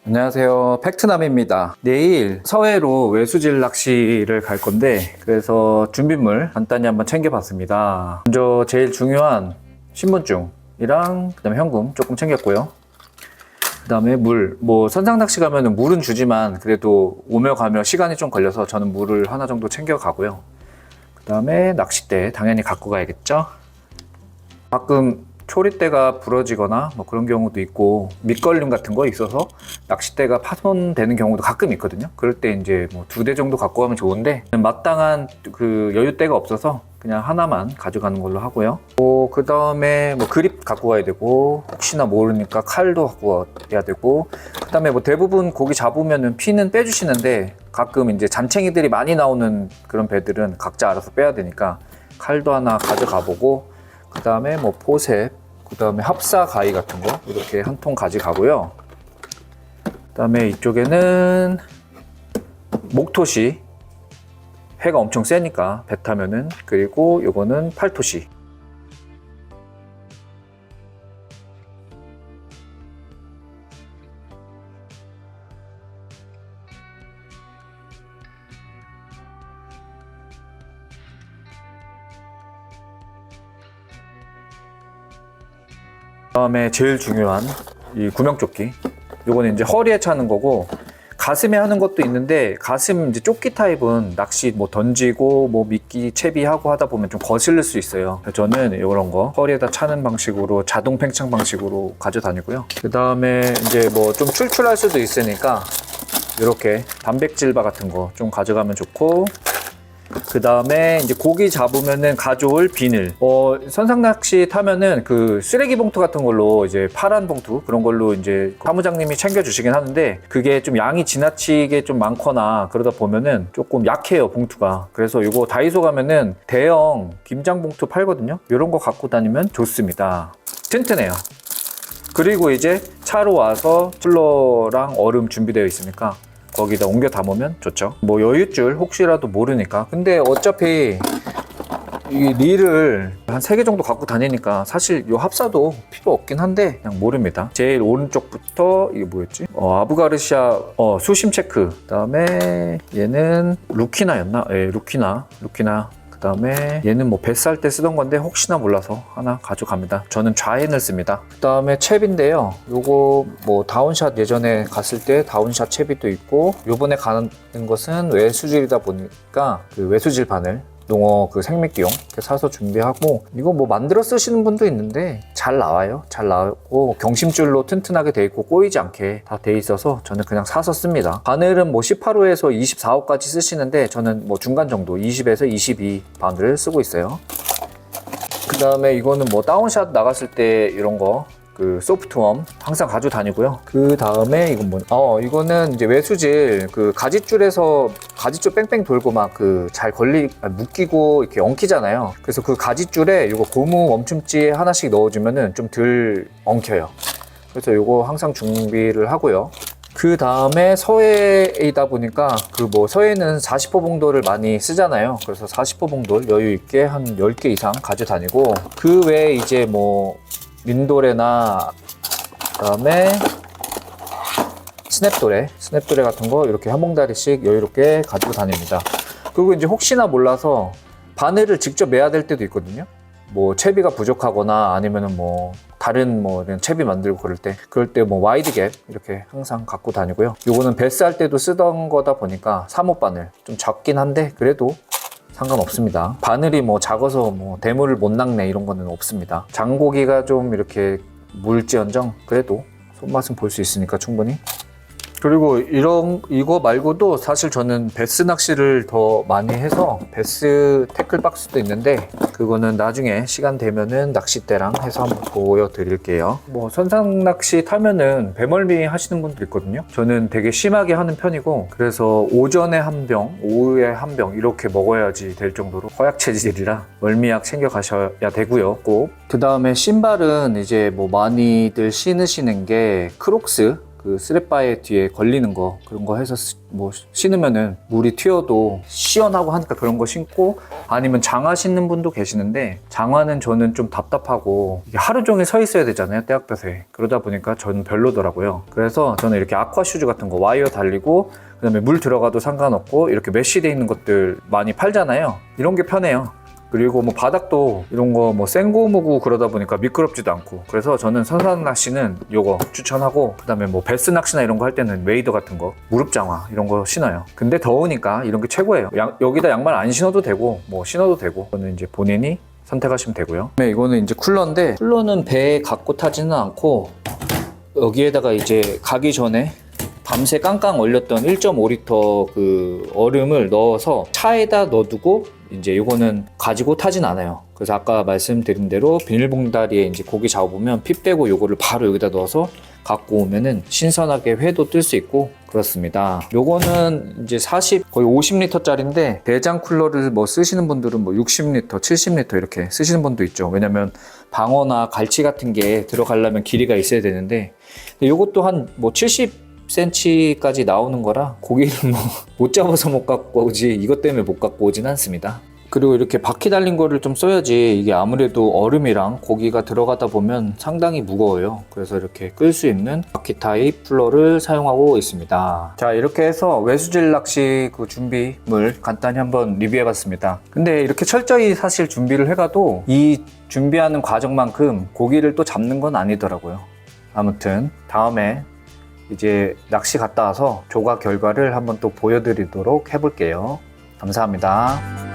안녕하세요, 팩트남입니다. 내일 서해로 외수질 낚시를 갈 건데, 그래서 준비물 간단히 한번 챙겨봤습니다. 먼저 제일 중요한 신분증이랑 그다음에 현금 조금 챙겼고요. 그다음에 물, 선상 낚시 가면은 물은 주지만 그래도 오며 가며 시간이 좀 걸려서 저는 물을 하나 정도 챙겨가고요. 그다음에 낚싯대 당연히 갖고 가야겠죠. 가끔 초리대가 부러지거나 그런 경우도 있고, 밑걸림 같은 거 있어서 낚싯대가 파손되는 경우도 가끔 있거든요. 그럴 때 이제 2대 정도 갖고 가면 좋은데, 마땅한 그 여유대가 없어서 그냥 하나만 가져가는 걸로 하고요. 그 다음에 그립 갖고 가야 되고, 혹시나 모르니까 칼도 갖고 가야 되고, 그 다음에 대부분 고기 잡으면은 피는 빼주시는데, 가끔 이제 잔챙이들이 많이 나오는 그런 배들은 각자 알아서 빼야 되니까 칼도 하나 가져가 보고, 그 다음에 포셉, 그 다음에 합사 가위 같은 거 이렇게 한 통 가져가고요. 그 다음에 이쪽에는 목토시, 해가 엄청 세니까 배 타면은, 그리고 요거는 팔토시. 그다음에 제일 중요한 이 구명조끼. 요거는 이제 허리에 차는 거고, 가슴에 하는 것도 있는데, 가슴 이제 조끼 타입은 낚시 던지고 미끼 채비하고 하다 보면 좀 거슬릴 수 있어요. 그래서 저는 이런 거 허리에다 차는 방식으로, 자동 팽창 방식으로 가져다니고요. 그 다음에 이제 좀 출출할 수도 있으니까 이렇게 단백질 바 같은 거 좀 가져가면 좋고, 그 다음에 이제 고기 잡으면은 가져올 비늘. 선상 낚시 타면은 그 쓰레기 봉투 같은 걸로, 이제 파란 봉투 그런 걸로 이제 사무장님이 챙겨주시긴 하는데, 그게 좀 양이 지나치게 좀 많거나 그러다 보면은 조금 약해요, 봉투가. 그래서 이거 다이소 가면은 대형 김장 봉투 팔거든요. 이런 거 갖고 다니면 좋습니다. 튼튼해요. 그리고 이제 차로 와서 툴러랑 얼음 준비되어 있으니까 거기다 옮겨 담으면 좋죠. 여윳줄 혹시라도 모르니까. 근데 어차피 이 릴을 한 3개 정도 갖고 다니니까 사실 이 합사도 필요 없긴 한데 그냥 모릅니다. 제일 오른쪽부터 이게 뭐였지? 아부가르시아 수심 체크. 그 다음에 얘는 루키나였나? 예, 루키나. 그 다음에 얘는 뱃살 때 쓰던 건데 혹시나 몰라서 하나 가져갑니다. 저는 좌엔을 씁니다. 그 다음에 챕인데요. 요거 다운샷 예전에 갔을 때 다운샷 챕이 또 있고, 요번에 가는 것은 외수질이다 보니까 그 외수질 바늘, 농어 그 생미끼용 이렇게 사서 준비하고, 이거 만들어 쓰시는 분도 있는데 잘 나와요. 잘 나오고 경심줄로 튼튼하게 돼 있고 꼬이지 않게 다 돼 있어서 저는 그냥 사서 씁니다. 바늘은 18호에서 24호까지 쓰시는데 저는 중간 정도 20에서 22 바늘을 쓰고 있어요. 그 다음에 이거는 다운샷 나갔을 때 이런 거, 그 소프트웜 항상 가지고 다니고요. 그 다음에 이건 이거는 이제 외수질, 그 가지줄에서 가지줄 뺑뺑 돌고 잘 묶이고 이렇게 엉키잖아요. 그래서 그 가지줄에 이거 고무 멈춤지 하나씩 넣어주면은 좀 덜 엉켜요. 그래서 이거 항상 준비를 하고요. 그 다음에 서해이다 보니까 서해는 40호 봉돌을 많이 쓰잖아요. 그래서 40호 봉돌 여유 있게 한 10개 이상 가져 다니고, 그 외에 이제 민도레나 그다음에 스냅도레 같은 거 이렇게 한 봉다리씩 여유롭게 가지고 다닙니다. 그리고 이제 혹시나 몰라서 바늘을 직접 매야 될 때도 있거든요. 채비가 부족하거나 아니면은 다른 채비 만들고 그럴 때 와이드 갭 이렇게 항상 갖고 다니고요. 요거는 베스 할 때도 쓰던 거다 보니까 3호 바늘, 좀 작긴 한데 그래도 상관없습니다. 바늘이 작아서 대물을 못 낚네 이런 거는 없습니다. 장고기가 좀 이렇게 물지언정 그래도 손맛은 볼 수 있으니까 충분히. 그리고 이거 말고도 사실 저는 베스 낚시를 더 많이 해서 베스 태클 박스도 있는데, 그거는 나중에 시간 되면은 낚싯대랑 해서 한번 보여드릴게요. 선상 낚시 타면은 배멀미 하시는 분들 있거든요. 저는 되게 심하게 하는 편이고, 그래서 오전에 한 병, 오후에 한 병 이렇게 먹어야지 될 정도로 허약 체질이라 멀미약 챙겨 가셔야 되고요, 꼭. 그 다음에 신발은 이제 많이들 신으시는 게 크록스, 그 스랩바에 뒤에 걸리는 거 그런 거 해서 뭐 신으면은 물이 튀어도 시원하고 하니까 그런 거 신고, 아니면 장화 신는 분도 계시는데 장화는 저는 좀 답답하고 이게 하루 종일 서 있어야 되잖아요, 떼학볕에. 그러다 보니까 저는 별로더라고요. 그래서 저는 이렇게 아쿠아 슈즈 같은 거 와이어 달리고 그다음에 물 들어가도 상관없고 이렇게 메쉬돼 있는 것들 많이 팔잖아요. 이런 게 편해요. 그리고 뭐 바닥도 이런 거 뭐 생고무고 그러다 보니까 미끄럽지도 않고, 그래서 저는 선산 낚시는 요거 추천하고, 그다음에 뭐 베스 낚시나 이런 거 할 때는 웨이더 같은 거, 무릎 장화 이런 거 신어요. 근데 더우니까 이런 게 최고예요. 여기다 양말 안 신어도 되고 뭐 신어도 되고, 그거는 이제 본인이 선택하시면 되고요. 네, 이거는 이제 쿨러인데, 쿨러는 배에 갖고 타지는 않고 여기에다가 이제 가기 전에 밤새 깡깡 얼렸던 1.5리터 그 얼음을 넣어서 차에다 넣어두고, 이제 이거는 가지고 타진 않아요. 그래서 아까 말씀드린 대로 비닐봉다리에 이제 고기 잡아보면 피 빼고 요거를 바로 여기다 넣어서 갖고 오면은 신선하게 회도 뜰 수 있고 그렇습니다. 요거는 이제 거의 50리터 짜리인데, 대장 쿨러를 뭐 쓰시는 분들은 뭐 60리터, 70리터 이렇게 쓰시는 분도 있죠. 왜냐면 방어나 갈치 같은 게 들어가려면 길이가 있어야 되는데, 요것도 한 뭐 70cm까지 나오는 거라 고기를 뭐 못 잡아서 못 갖고 오지, 이것 때문에 못 갖고 오진 않습니다. 그리고 이렇게 바퀴 달린 거를 좀 써야지, 이게 아무래도 얼음이랑 고기가 들어가다 보면 상당히 무거워요. 그래서 이렇게 끌 수 있는 바퀴 타입 쿨러를 사용하고 있습니다. 자, 이렇게 해서 외수질 낚시 그 준비물 간단히 한번 리뷰해 봤습니다. 근데 이렇게 철저히 사실 준비를 해가도 이 준비하는 과정만큼 고기를 또 잡는 건 아니더라고요. 아무튼 다음에 이제 낚시 갔다 와서 조각 결과를 한번 또 보여드리도록 해볼게요. 감사합니다.